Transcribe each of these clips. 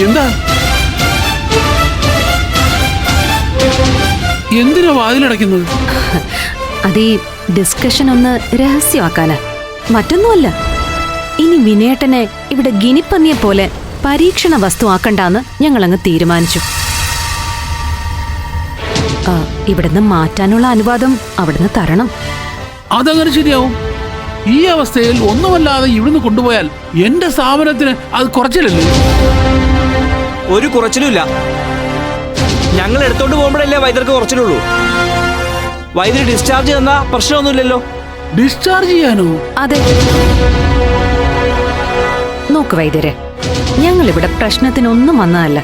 എന്താ എന്തിനാ വാതിലടയ്ക്കുന്നത്? അതീ ഡിസ്കഷൻ ഒന്ന് രഹസ്യമാക്കാനാ, മറ്റൊന്നുമല്ല. ഇനി വിനയേട്ടനെ ഇവിടെ ഗിനിപ്പന്നിയെ പോലെ പരീക്ഷണ വസ്തു ആക്കണ്ടാന്ന് ഞങ്ങളങ്ങ് തീരുമാനിച്ചു. ഇവിടുന്ന് മാറ്റാനുള്ള അനുവാദം അവിടുന്ന് തരണം. അതങ്ങനെ ശരിയാവും. ഈ അവസ്ഥയിൽ ഒന്നുമല്ലാതെ ഇവിടുന്ന് കൊണ്ടുപോയാൽ എന്റെ സ്ഥാപനത്തിന് അത് കുറച്ചില്ലല്ലോ. ഒരു കുറച്ചിലുമില്ല. ഞങ്ങൾ എടുത്തോണ്ട് പോകുമ്പോഴല്ലേ വൈദ്യർക്ക് കുറച്ചിലുള്ളൂ. വൈദ്യുതി ഡിസ്ചാർജ് തന്നാ പ്രശ്നമൊന്നുമില്ലല്ലോ. ഡിസ്ചാർജ് ചെയ്യാനോ? അതെ. നോക്ക് വൈദ്യരെ, ഞങ്ങളിവിടെ പ്രശ്നത്തിനൊന്നും വന്നതല്ല.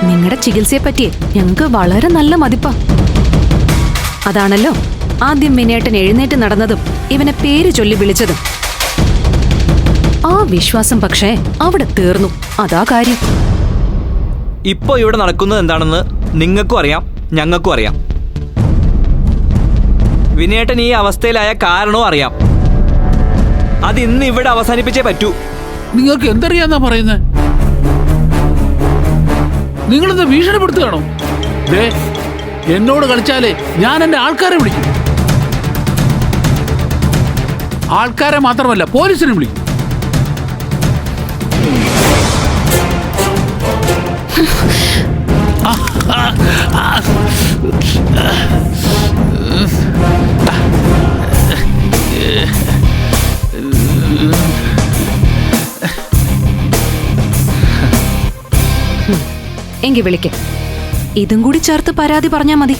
നിങ്ങളുടെ ചികിത്സയെ പറ്റി ഞങ്ങൾക്ക് വളരെ നല്ല മതിപ്പാ. അതാണല്ലോ ആദ്യം വിനയേട്ടൻ എഴുന്നേറ്റ് നടന്നതും ഇവനെ പേര് ചൊല്ലി വിളിച്ചതും. ആ വിശ്വാസം പക്ഷേ അവിടെ തീർന്നു. അതാ കാര്യം. ഇപ്പൊ ഇവിടെ നടക്കുന്നത് എന്താണെന്ന് നിങ്ങൾക്കും അറിയാം, ഞങ്ങൾക്കും അറിയാം. വിനയേട്ടൻ ഈ അവസ്ഥയിലായ കാരണവും അറിയാം. അത് ഇന്ന് ഇവിടെ അവസാനിപ്പിച്ചേ പറ്റൂ. നിങ്ങൾക്ക് എന്തറിയാന്നാ പറയുന്നത്? നിങ്ങളെന്താ ഭീഷണിപ്പെടുത്തുകയാണോ? എന്നോട് കളിച്ചാലേ ഞാൻ എന്റെ ആൾക്കാരെ വിളിക്കും. ആൾക്കാരെ മാത്രമല്ല, പോലീസിനെ വിളിക്കും. എങ്കി വിളിക്ക്. ഇതും കൂടി ചേർത്ത് പരാതി പറഞ്ഞാ മതി.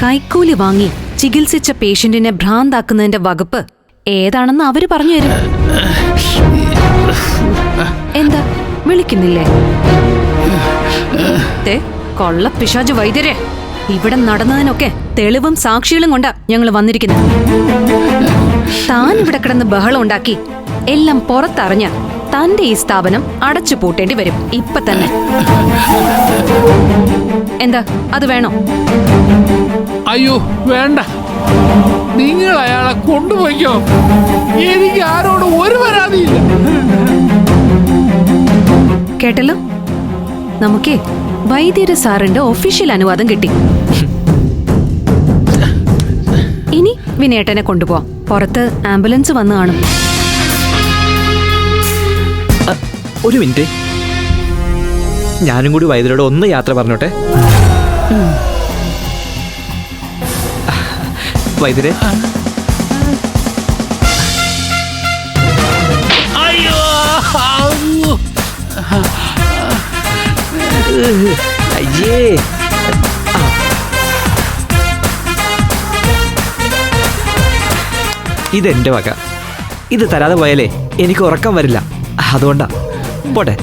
കൈക്കൂലി വാങ്ങി ചികിത്സിച്ച പേഷ്യന്റിനെ ഭ്രാന്താക്കുന്നതിന്റെ വകുപ്പ് ഏതാണെന്ന് അവര് പറഞ്ഞു തരും. എന്താ വിളിക്കുന്നില്ലേ? കൊള്ള പിശാച് വൈദ്യരെ, ഇവിടെ നടന്നതിനൊക്കെ തെളിവും സാക്ഷികളും കൊണ്ടാ ഞങ്ങൾ വന്നിരിക്കുന്നത്. താൻ ഇവിടെ കിടന്ന് ബഹളം ഉണ്ടാക്കി എല്ലാം പുറത്തറിഞ്ഞ തന്റെ ഈ സ്ഥാപനം അടച്ചു പൂട്ടേണ്ടി വരും ഇപ്പൊ തന്നെ. എന്താ അത് വേണോ? അയ്യോ വേണ്ട, നിങ്ങൾ അയാളെ കൊണ്ടുപോയിക്കോ. എനിക്ക് ആരോടും ഒരു പരാതിയില്ല. കേട്ടല്ലോ, നമുക്കേ വൈദ്യര് സാറിന്റെ ഒഫീഷ്യൽ അനുവാദം കിട്ടി. ഇനി വിനയേട്ടനെ കൊണ്ടുപോവാം. പുറത്ത് ആംബുലൻസ് വന്നു കാണും. ഒരു മിനിറ്റ്, ഞാനും കൂടി വൈദ്യരോട് ഒന്ന് യാത്ര പറഞ്ഞോട്ടെ. വൈദ്യരെ, അയ്യോ അയ്യേ, ഇതെന്റെ വക. ഇത് തരാതെ പോയാലേ എനിക്ക് ഉറക്കം വരില്ല. അതുകൊണ്ടാ. പോട്ടെ.